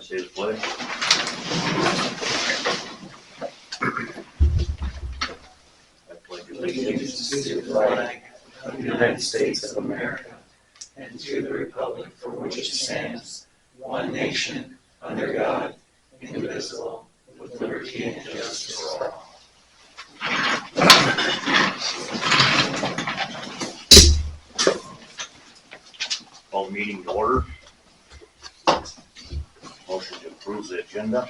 say the pledge. I pledge Allegiance to the flag of the United States of America and to the republic for which it stands, one nation, under God, indivisible, with liberty and justice for all. Call the meeting to order. Motion to approve the agenda.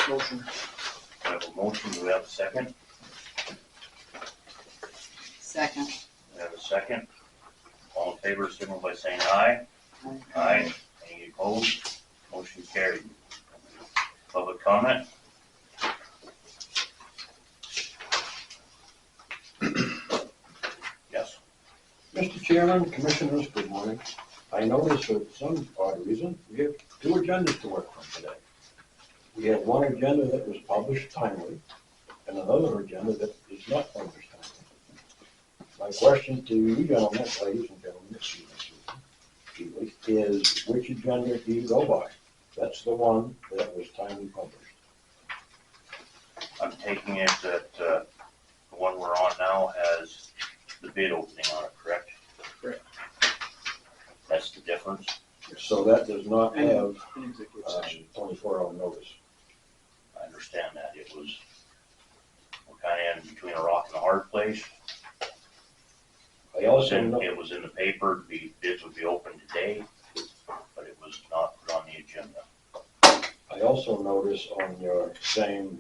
Motion. I have a motion. Do we have a second? Second. We have a second. All in favor, signal by saying aye. Aye. Any opposed? Motion carried. Public comment? Yes. Mr. Chairman, Commissioners, good morning. I noticed for some odd reason, we have two agendas to work from today. We have one agenda that was published timely, and another agenda that is not published timely. My question to you gentlemen, ladies and gentlemen, is which agenda do you go by? That's the one that was timely published. I'm taking it that the one we're on now has the bid opening on it, correct? Correct. That's the difference? So that does not have An executive session. 24-hour notice. I understand that. It was, we're kind of in between a rock and a hard place. I It was also know. it was in the paper, the bids would be open today, but it was not put on the agenda. I also notice on your same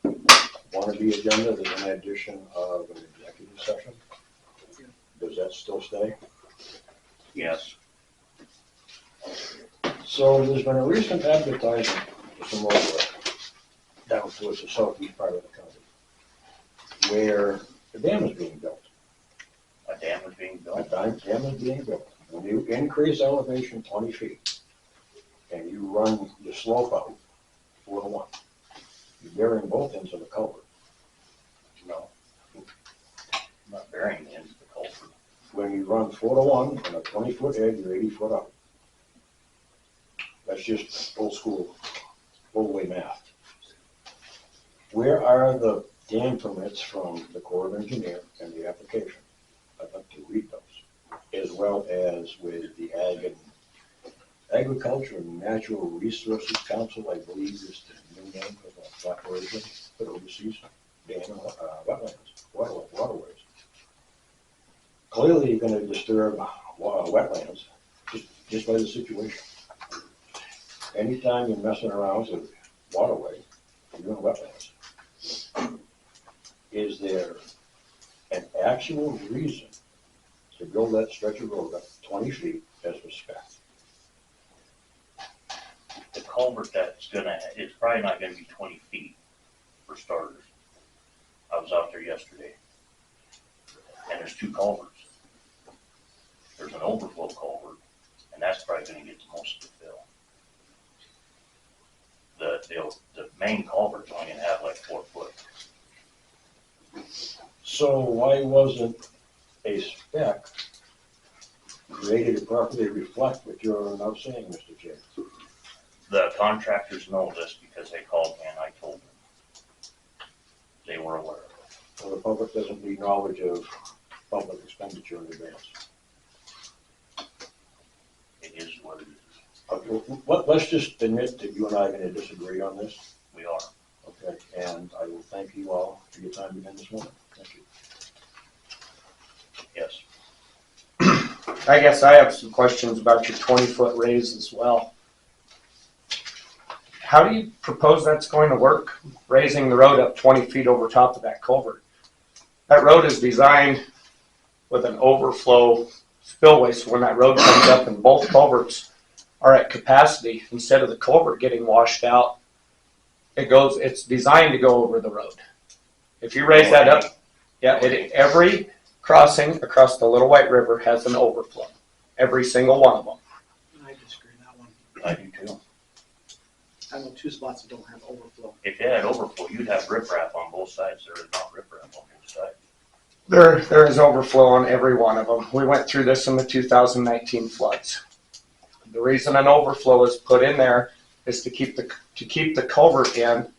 wannabe agenda, there's an addition of an executive session. Does that still stay? Yes, So there's been a recent advertisement for some road work down towards the southeast part of the county, where a dam is being built. a dam is being A built. dam is being built. When you increase elevation 20 feet, and you run your slope out 4 to 1, you're burying both ends of the culvert. No. I'm not burying the ends of the culvert. When you run 4 to 1 on a 20-foot edge, you're 80 foot up. That's just old school, old way math. Where are the dam permits from the Corps of Engineer and the application? I'd like to read those, as well as with the Agriculture and Natural Resources Council, I believe is the new name for the operation that oversees dam and wetlands, waterways. Clearly, you're gonna disturb wetlands just by the situation. Anytime you're messing around with waterway, you're in wetlands. Is there an actual reason to build that stretch of road up 20 feet as was spec? The culvert it's probably not gonna be 20 feet for starters. I was out there yesterday. And there's 2 culverts. There's an overflow culvert, and that's probably gonna get the most of the fill. The main culvert's only gonna have like 4 foot. So why wasn't a spec created to properly reflect what you're now saying, Mr. Chair? The contractors know this because they called me and I told them. They were aware of it. So the public doesn't need knowledge of public expenditure in advance. It is what it is. Let's just admit that you and I are gonna disagree on this, We are. okay? And I will thank you all for your time again this morning. Thank you. Yes. I guess I have some questions about your 20-foot raise as well. How do you propose that's going to work, raising the road up 20 feet over top of that culvert? That road is designed with an overflow spillway, so when that road comes up and both culverts are at capacity, instead of the culvert getting washed out, it's designed to go over the road. If you raise that up, yeah, every crossing across the Little White River has an overflow. Every single one of them. I disagree on that one. I do too. I know 2 spots that don't have overflow. If it had overflow, you'd have riprap on both sides. There is not riprap on both sides. There is overflow on every one of them. We went through this in the 2019 floods. The reason an overflow is put in there is to keep the culvert in,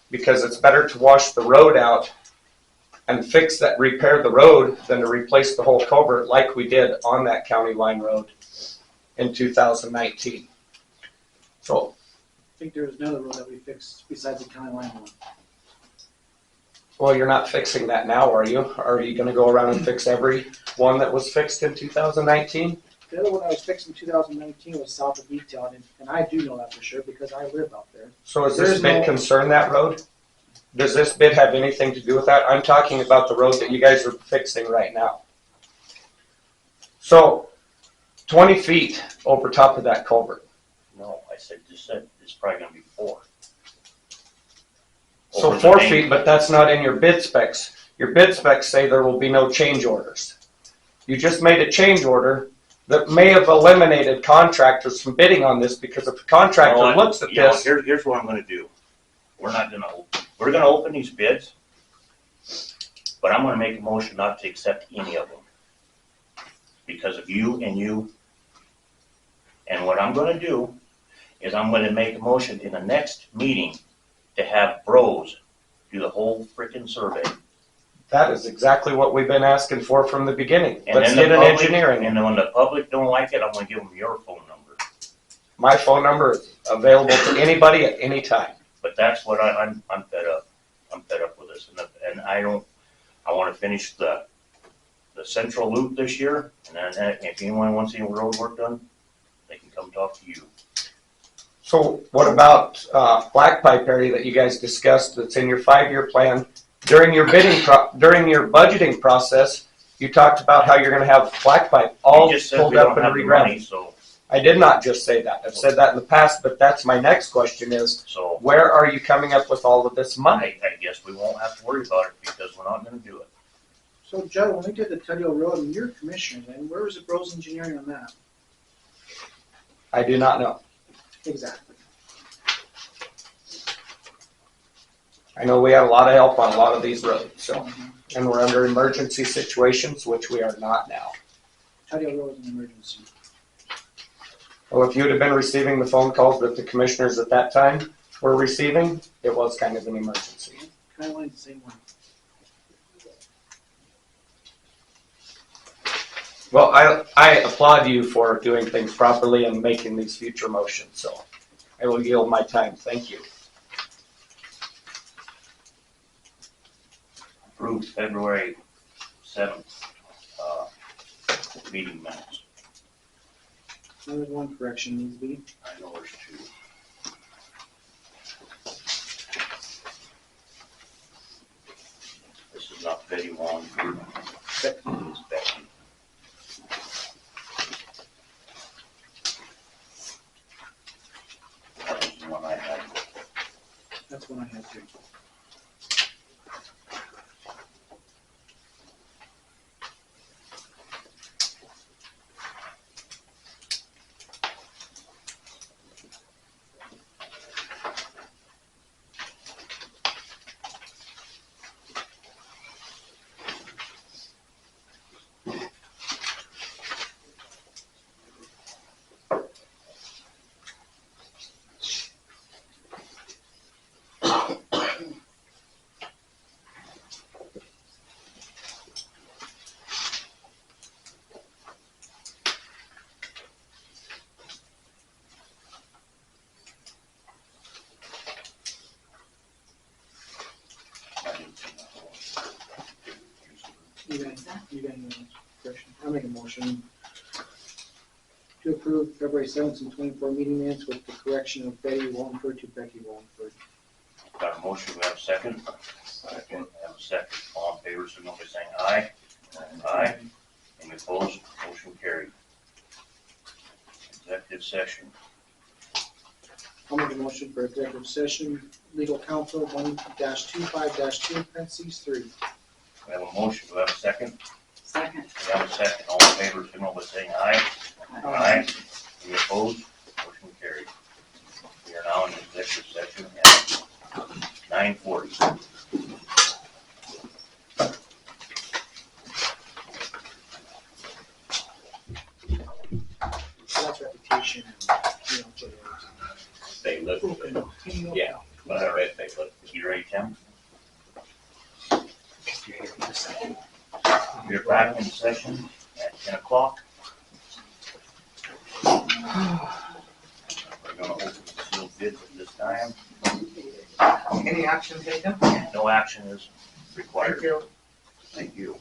because it's better to wash the road out and repair the road than to replace the whole culvert like we did on that county line road in 2019. So, I think there was another road that we fixed besides the county line one. well, you're not fixing that now, are you? Are you gonna go around and fix every one that was fixed in 2019? The other one I was fixing in 2019 was south of Detail, and I do know that for sure because I live out there. So does this bid concern that road? Does this bid have anything to do with that? I'm talking about the road that you guys are fixing right now. So, 20 feet over top of that culvert. No, I just said it's probably gonna be 4. So Over the 4 main- feet, but that's not in your bid specs. Your bid specs say there will be no change orders. You just made a change order that may have eliminated contractors from bidding on this, because if a contractor looks at this. Here's what I'm gonna do. We're gonna open these bids, but I'm gonna make a motion not to accept any of them. Because of you and you. And what I'm gonna do is I'm gonna make a motion in the next meeting to have Bros do the whole frickin' survey. That is exactly what we've been asking for from the beginning. And Let's then get the an public, engineering. and then when the public don't like it, I'm gonna give them your phone number. My phone number is available to anybody at any time. But that's what I'm fed up. I'm fed up with this, and I wanna finish the central loop this year, and then if anyone wants any road work done, they can come talk to you. So what about black pipe area that you guys discussed that's in your 5-year plan? During your during your budgeting process, you talked about how you're gonna have black pipe all You just said pulled we up don't and have the money, regrounded. I did not just say that. I've said that in the past, but that's my next question is, so where are you coming up with all of this money? I guess we won't have to worry about it because we're not gonna do it. So Joe, when we did the Tuddill Road, and you're commissioner then, where was the Bros Engineering on that? I do not know. Exactly. I know we had a lot of help on a lot of these roads, so, and we're under emergency situations, which we are not now. Tuddill Road is an emergency. Well, if you'd have been receiving the phone calls that the commissioners at that time were receiving, it was kind of an emergency. County line's the same one. Well, I applaud you for doing things properly and making these future motions, so I will yield my time. Thank you. Approved February 7th, meeting minutes. There's one correction needs to be. I know there's 2. This is not Betty Wallingford. It's Becky. That was the one I had. That's one I had too. You got any correction? I'll make a motion to approve February 7th and 24 meeting minutes with the correction of Betty Wallingford to Becky Wallingford. Got a motion, we have a second? Second. Have a second, all in favor, signal by saying aye. Aye. Any opposed, motion carried. Executive session. I'll make a motion for executive session, legal counsel 1-25-2, parentheses 3. We have a motion, do we have a second? Second. We have a second, all in favor, signal by saying aye. Aye. Any opposed? Motion carried. We are now in executive session at 9:40. That's reputation and, They live with it. Yeah. But I read they live. You ready, Tim? We're back in session at 10 o'clock. We're gonna open the sealed bids at this time. Any action taken? No action is required. Thank you. Thank you.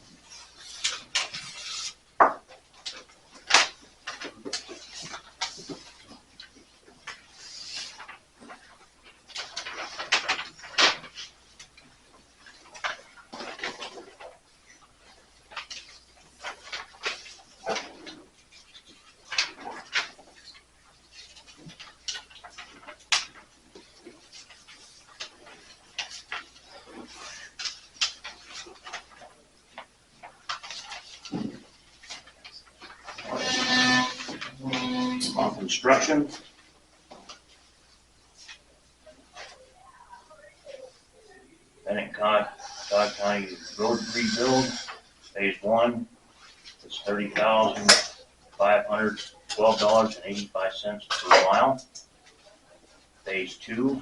On construction. Todd County Road Rebuild, phase 1, is $30,512.85 per mile. Phase 2,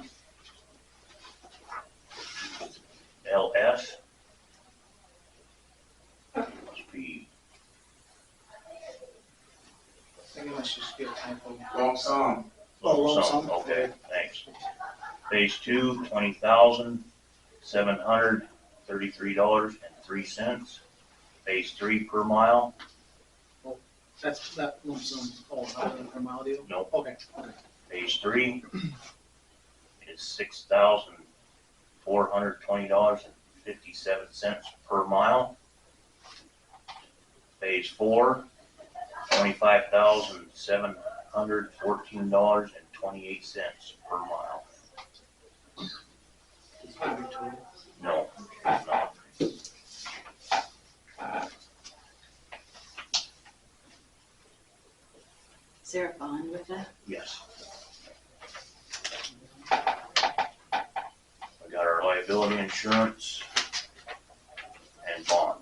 LS, must be I think I must just get a typo. Lump sum. lump sum. Okay, thanks. Phase 2, $20,733.03. Phase 3 per mile, That's that lump sum. Oh, not a per mile deal? no. Okay. Phase 3 is $6,420.57 per mile. Phase 4, $25,714.28 per mile. It's gotta be total. No, it's not. Is there a bond with that? Yes. We got our liability insurance and bond.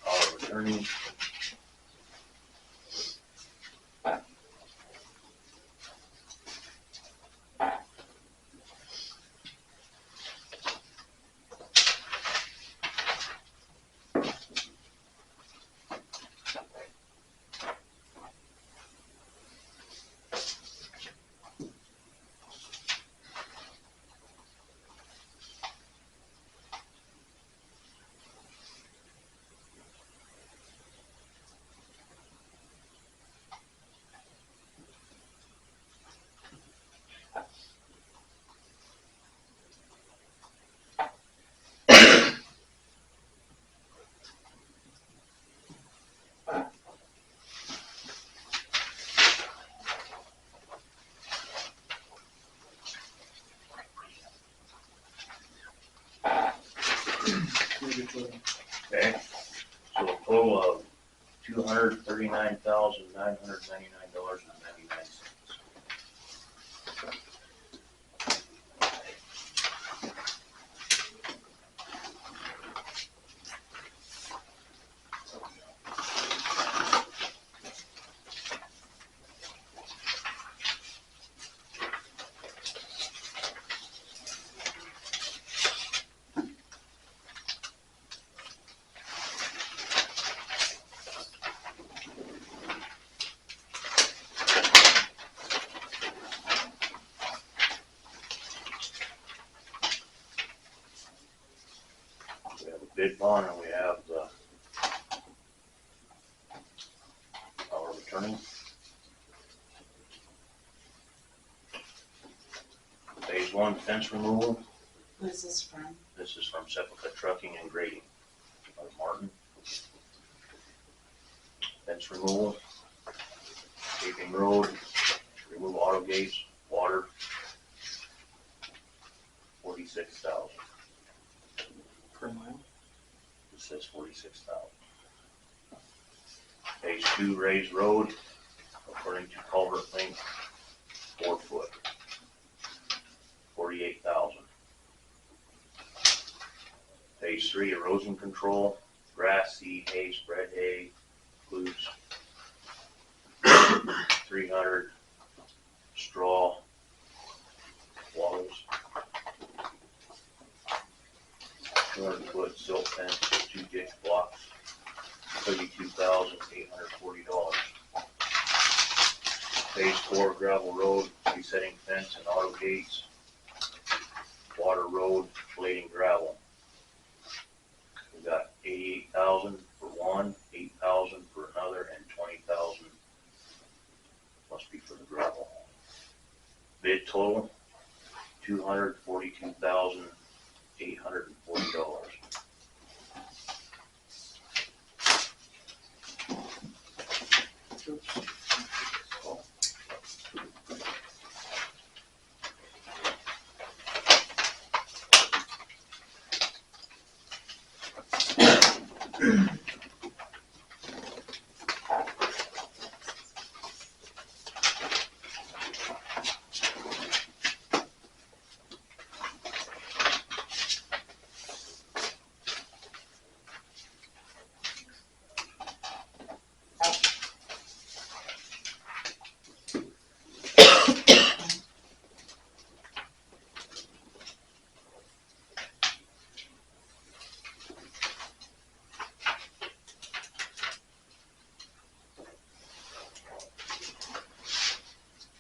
Power of attorney. Maybe total. Okay, so a total of $239,999.99. We have a bid bond and we have the power of attorney. Phase one, fence removal. Who is this from? This is from Sepulchre Trucking and Grading. By Martin. Fence removal. Paving road, remove auto gates, water. 46,000. Per mile. It says 46,000. Phase 2, raised road, according to culvert length, 4 foot. 48,000. Phase 3, erosion control, grass, seed, hay, spread hay, includes 300 straw walls, 200-foot silt fence, 2 ditch blocks, $32,840. Phase 4 gravel road, resetting fence and auto gates, water road, blading gravel. We got 88,000 for one, 8,000 for another, and 20,000 must be for the gravel. Bid total, $242,840.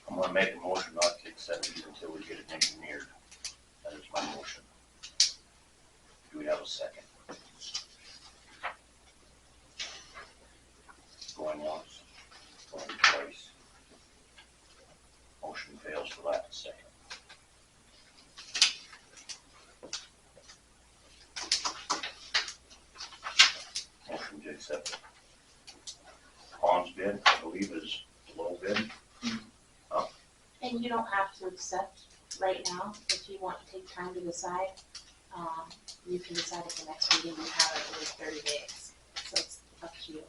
I'm gonna make a motion not to accept these until we get it engineered. That is my motion. Do we have a second? Going once, going twice. Motion fails for lack of second. Motion to accept it. Hans bid, I believe, is low bid. And you don't have to accept right now, if you want to take time to decide, you can decide at the next meeting, you have it within 30 days, so it's up to you.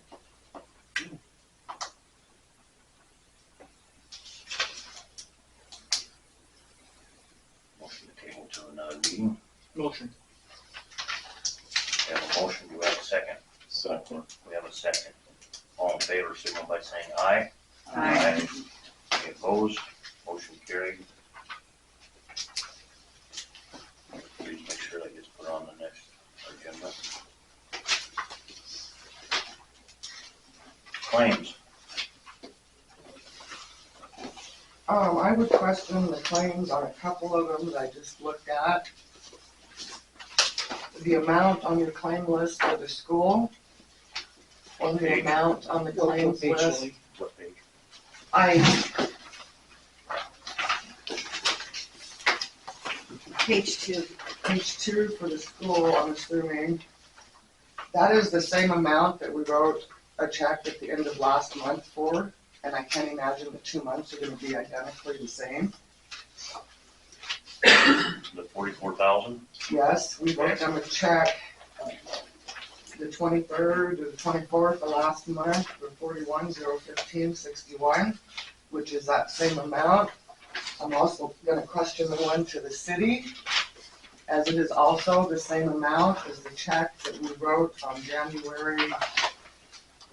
Motion to table to another meeting. Motion. We have a motion, do we have a second? Second. We have a second. All in favor, signal by saying aye. Aye. Any opposed? Motion carried. Please make sure that gets put on the next agenda. Claims. I would question the claims on a couple of them that I just looked at. The amount on your claim list for the school, or the amount on the claims Page list. only. What page? Page 2. Page 2 for the school, I'm assuming. That is the same amount that we wrote a check at the end of last month for, and I can't imagine the 2 months are gonna be identically the same. The 44,000? Yes, we wrote them a check the 23rd or the 24th of last month for 41,015.61, which is that same amount. I'm also gonna question the one to the city, as it is also the same amount as the check that we wrote on January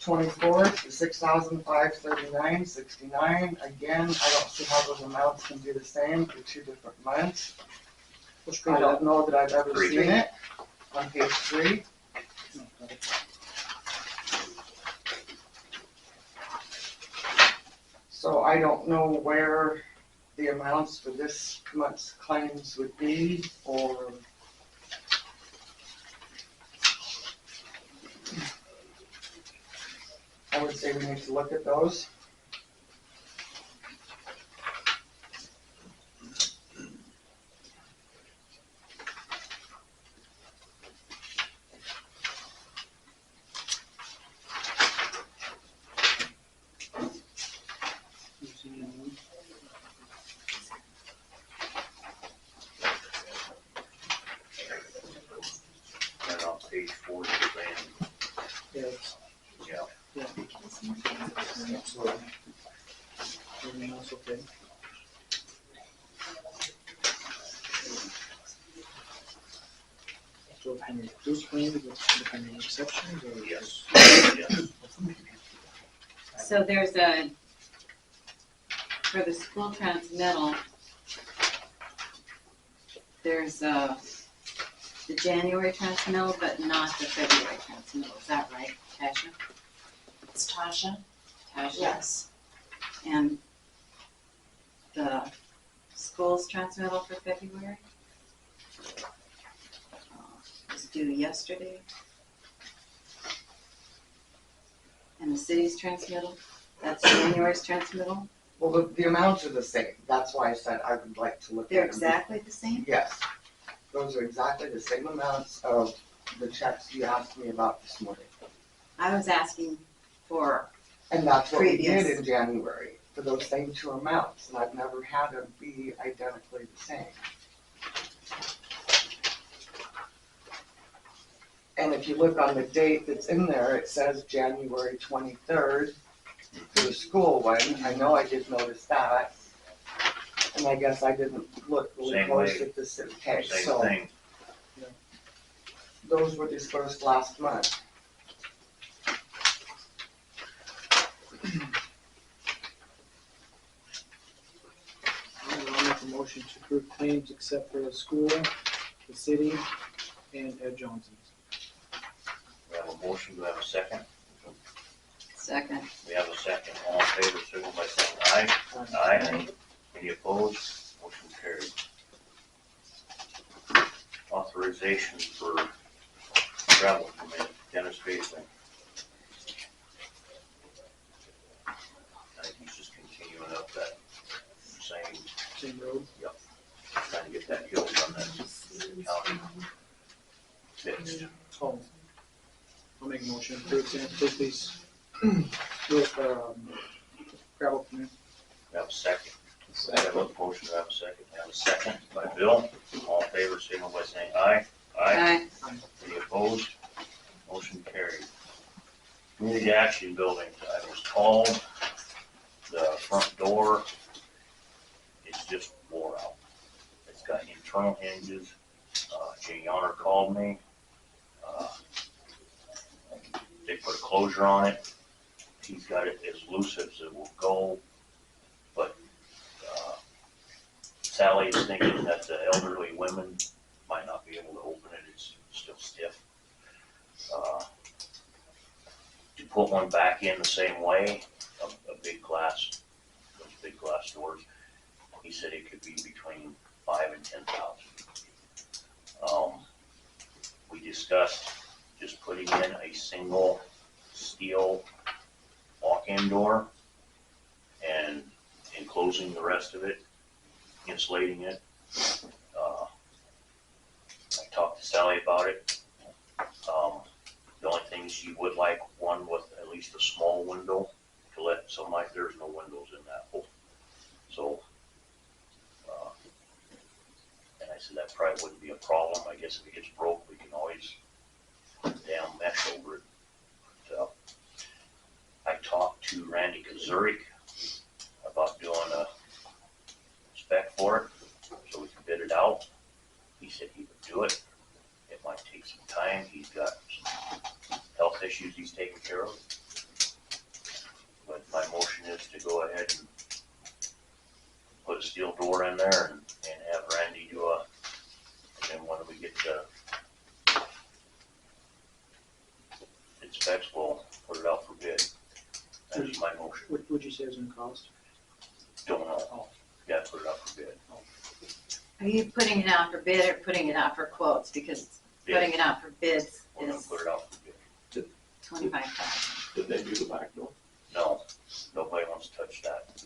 24th, the $6,539.69. Again, I don't see how those amounts can be the same for 2 different months. What's I don't know that I've ever Three. seen it on page 3. So I don't know where the amounts for this month's claims would be, or I would say we need to look at those. Absolutely. Everything else okay? So can we do claims with any exceptions or? Yes. just- Yes. So there's for the school transmittal, there's the January transmittal, but not the February transmittal. Is that right, Tasha? It's Tasha? Tasha? Yes. And the school's transmittal for February? Was due yesterday. And the city's transmittal, that's January's transmittal? Well, the amounts are the same, that's why I said I would like to look at them. They're exactly the same? Yes, those are exactly the same amounts of the checks you asked me about this morning. I was asking for, And that's what we did Previous. in January, for those same two amounts, and I've never had them be identically the same. And if you look on the date that's in there, it says January 23rd for the school one. I know I did notice that. And I guess I didn't look really Same close way. at this. Okay, Same so thing. those were dispersed last month. I'll make a motion to approve claims except for the school, the city, and Ed Johnson's. We have a motion, do we have a second? second, We have a second, all in favor, signal by saying aye. Aye. Any opposed? Motion carried. Authorization for travel permit, Dennis Basley. I think he's just continuing up that same, Road. trying to get that hill on that county fixed. Oh. I'll make a motion to approve San Francisco's with, gravel permit. We have a second. We have a motion, we have a second. We have a second by Bill. All in favor, signal by saying aye. aye, Any opposed? Motion carried. Community Action Building, I was called. The front door is just wore out. It's got internal hinges. Jay Yonner called me. They put a closure on it. He's got it as loose as it will go. But Sally is thinking that the elderly women might not be able to open it. It's still stiff. To put one back in the same way, a big glass, those big glass doors, he said it could be between 5,000 and 10,000. We discussed just putting in a single steel walk-in door and enclosing the rest of it, insulating it. I talked to Sally about it. The only thing she would like one with at least a small window to let somebody, there's no windows in that hole. So, and I said that probably wouldn't be a problem. I guess if it gets broke, we can always put damn mesh over it. So, I talked to Randy Kazurik about doing a spec for it, so we can bid it out. He said he would do it. It might take some time. He's got some health issues he's taking care of. But my motion is to go ahead and put a steel door in there and have Randy do and then when we get the specs, we'll put it out for bid. That's my motion. What would you say is gonna cost? Don't know. Gotta put it out for bid. are you putting it out for bid or putting it out for quotes? Because putting it out for bids We're gonna is put it out for bid. 25,000. Did they do the back door? No, nobody wants to touch that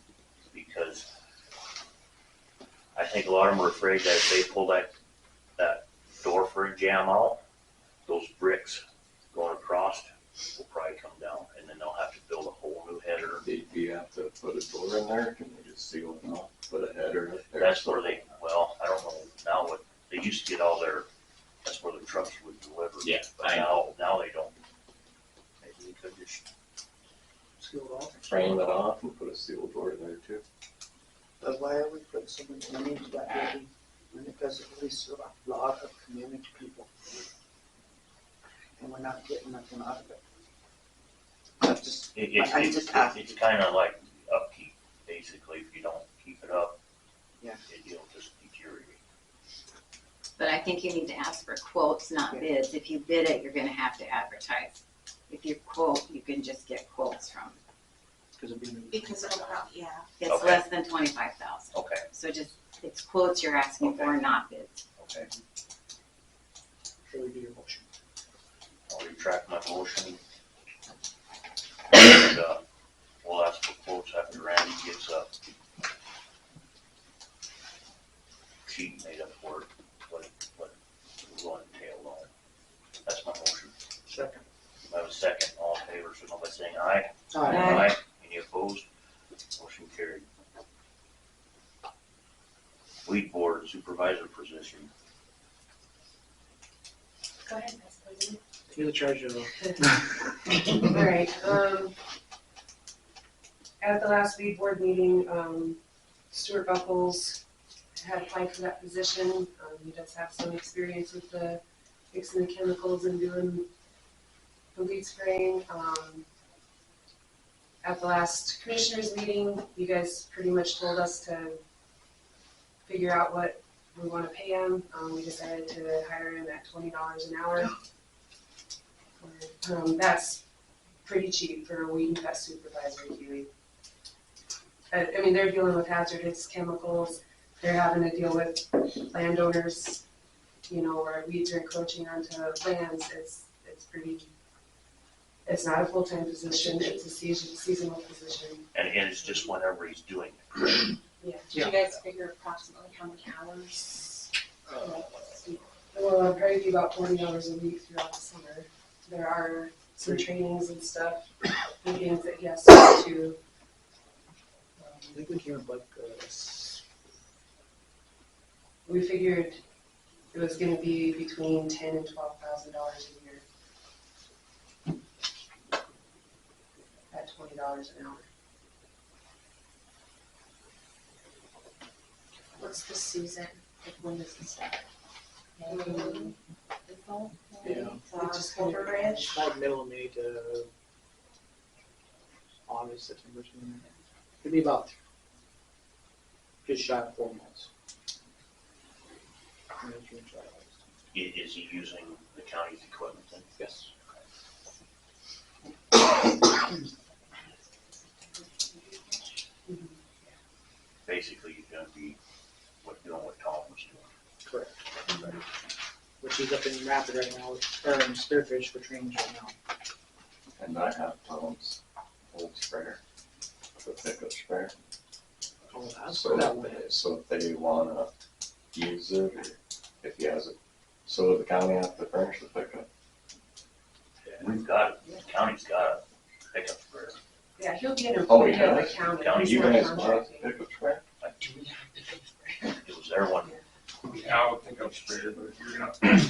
because I think a lot of them are afraid that if they pull that door frame jam out, those bricks going across will probably come down and then they'll have to build a whole new header. Do you have to put a door in there? Can they just seal it off? Put a header up there? That's where they, well, I don't know now what, they used to get all their, that's where the trucks would deliver. Yeah, But I now they don't. Maybe they could just Seal it off? frame it off and put a steel door in there too. But why are we putting so much money into that building when it doesn't really serve a lot of community people? And we're not getting nothing out of it. That's just, I just asked. It's kinda like upkeep, basically, if you don't keep it up. Yeah. It'll just deteriorate. But I think you need to ask for quotes, not Yeah. bids. If you bid it, you're gonna have to advertise. If you quote, you can just get quotes from, because of being. Because it'll probably, yeah. it's Okay. less than 25,000. Okay, So just, it's quotes you're asking for, not bids. okay. Should we do your motion? I'll retract my motion. And, we'll ask for quotes after Randy gets a sheet made up for it, what we're going to entail on it. That's my motion. Second. I have a second, all in favor, signal by saying aye. Aye. Any opposed? Motion carried. Weed board supervisor position. Go ahead, Ms. President. You're the treasurer. All right, at the last weed board meeting, Stuart Buckles had applied for that position. He does have some experience with the mixing the chemicals and doing the weed spraying. At the last commissioners meeting, you guys pretty much told us to figure out what we wanna pay him. We decided to hire him at $20 an hour. That's pretty cheap for a weed and pest supervisor, Huey. I mean, they're dealing with hazardous chemicals, they're having to deal with landowners, you know, where weeds are encroaching onto lands, it's pretty, it's not a full-time position, it's a seasonal position. And it's just whenever he's doing it. Yeah. Did you guys figure approximately how many hours? Well, it'll probably be about 40 hours a week throughout the summer. There are some trainings and stuff, meetings that he has to go to. I think we came up like, We figured it was gonna be between $10,000 and $12,000 a year. At $20 an hour. What's the season? Like, when does it start? Um, April? Yeah. So It just October ranch? it's like middle of May to August, September, something like that. It'd be about just shy of 4 months. And it's June, July, August. Is he using the county's equipment then? Yes. Basically, he's gonna be doing what Tom was doing. Correct. Which is up in Rapid right now, or in Spearfish for trainings right now. And I have Tom's old sprayer, the pickup sprayer. Oh, that's So, that way. so if they wanna use it, or if he has it, so the county have to furnish the pickup. We've got, the county's got a pickup sprayer. Yeah, he'll be an Oh, he employee of the does? county. County, He's You not guys bought contracting. the pickup sprayer? It was there when, Yeah, I would think I've sprayed it, but if you're gonna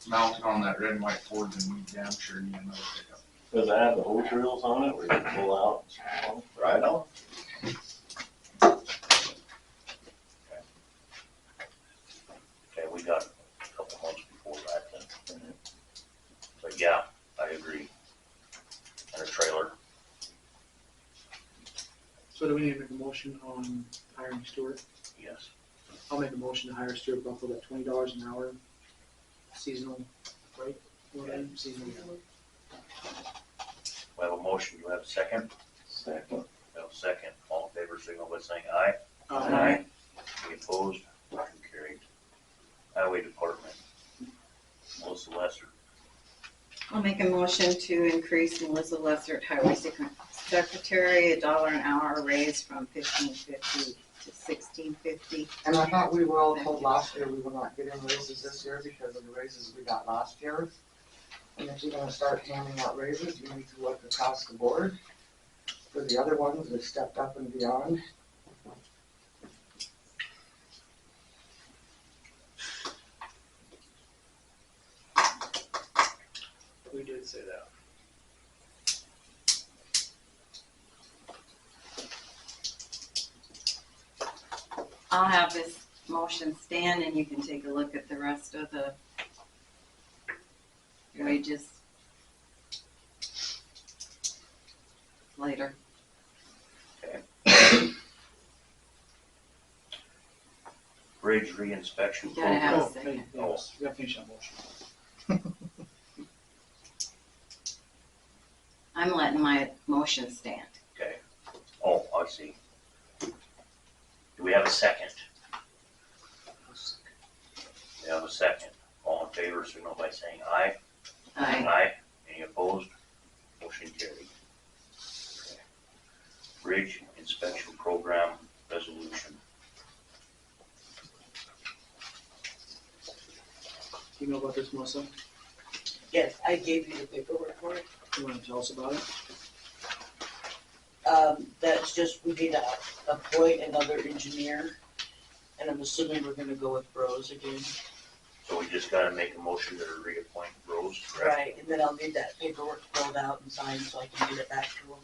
mount it on that red and white Ford, then we damn sure need another pickup. Does it have the hose reels on it where you can pull out? Right on. okay, we got a couple months before that then. But yeah, I agree. And a trailer, So do we need to make a motion on hiring Stuart? yes. I'll make a motion to hire Stuart Buckle at $20 an hour, seasonal, right? Seasonal. We have a motion, do we have a second? Second. We have a second, all in favor, signal by saying aye. Any opposed? Motion carried. Highway Department, Melissa Lesser. I'll make a motion to increase Melissa Lessert Highway Secretary $1 an hour, raise from $15.50 to $16.50. And I thought we were all told last year we were not getting raises this year because of the raises we got last year. And if you're gonna start handing out raises, you need to look across the board for the other ones that stepped up and beyond. We did say that. I'll have this motion stand and you can take a look at the rest of the wages later. Bridge reinspection You gotta have program. a second. Yes, we gotta finish that motion. I'm letting my motion stand. Okay. Oh, I see. Do we have a second? We have a second. All in favor, signal by saying aye. Aye. Any opposed? Motion carried. Okay. Bridge inspection program resolution. Do you know about this, Melissa? Yes, I gave you the paperwork for it. You wanna tell us about it? That's just, we need to appoint another engineer, and I'm assuming we're gonna go with Bros again. So we just gotta make a motion to reappoint Rose, correct? Right, and then I'll need that paperwork filled out and signed so I can get it back to them.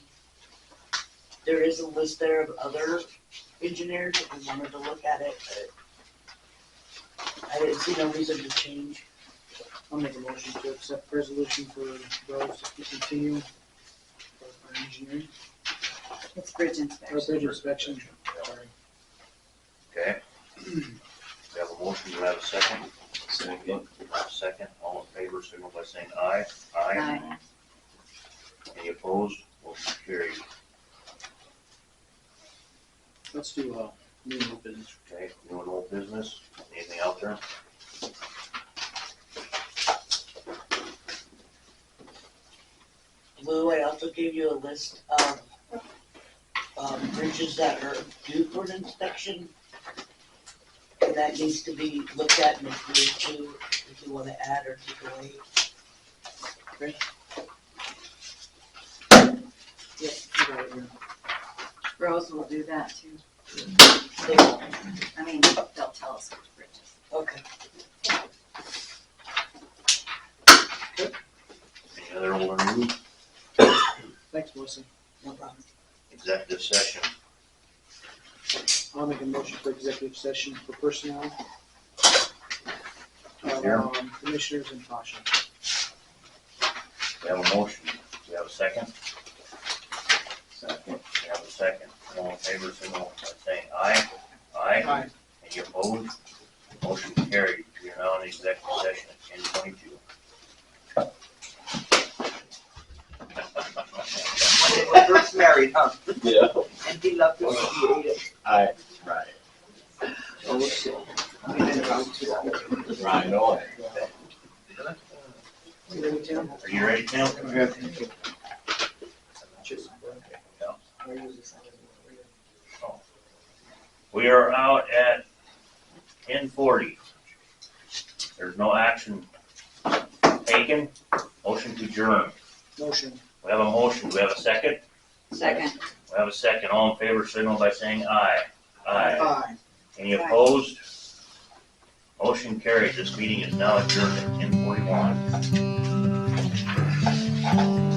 There is a list there of other engineers if we wanted to look at it, but I didn't see no reason to change. I'll make a motion to accept resolution for Rose to continue for our engineering, It's bridge or inspection. bridge inspection, sorry. Okay. We have a motion, do we have a second? Second. Second, all in favor, signal by saying aye. Aye. Any opposed? Motion carried. Let's do, new and old business. Okay, new and old business, anything out there? Lou, I also gave you a list of, bridges that are due for an inspection. And that needs to be looked at and agreed to if you wanna add or take away. Yep, you got it here. Rose will do that too. They will. I mean, they'll tell us which bridges. Okay. Any other old or new? Thanks, Melissa. No problem. Executive session. I'll make a motion for executive session for personnel. Here. Commissioners and caution. We have a motion, we have a second? Second. We have a second, all in favor, signal by saying aye. Aye. Any opposed? Motion carried, we are now in executive session at 10:22. First married, huh? Yeah. And he loved to see it. Right. We've been around too long. Right, no. You ready, Tim? Are you ready, Tim? We are out at 10:40. There's no action taken, motion to adjourn. Motion. We have a motion, do we have a second? Second. We have a second, all in favor, signal by saying aye. Aye. Any opposed? Motion carried, this meeting is now adjourned at 10:41.